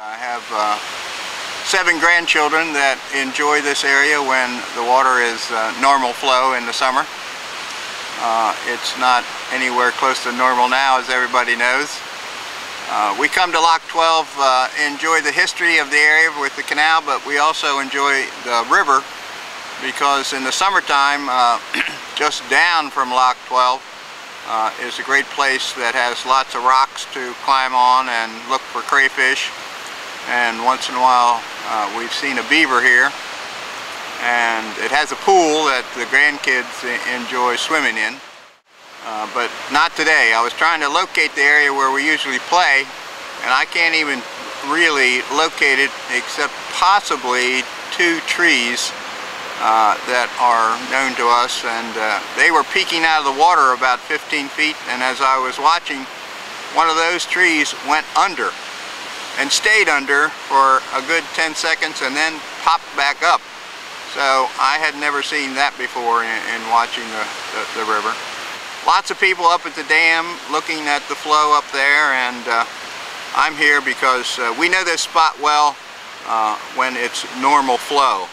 I have 7 grandchildren that enjoy this area when the water is normal flow in the summer. It's not anywhere close to normal now, as everybody knows. We come to Loch 12, enjoy the history of the area with the canal, but we also enjoy the river because in the summertime, just down from Loch 12 is a great place that has lots of rocks to climb on and look for crayfish. And once in a while we've seen a beaver here, and it has a pool that the grandkids enjoy swimming in. But not today. I was trying to locate the area where we usually play, and I can't even really locate it except possibly 2 trees that are known to us, and they were peeking out of the water about 15 feet, and as I was watching, one of those trees went under and stayed under for a good 10 seconds and then popped back up. So I had never seen that before in watching the river. Lots of people up at the dam looking at the flow up there, and I'm here because we know this spot well when it's normal flow.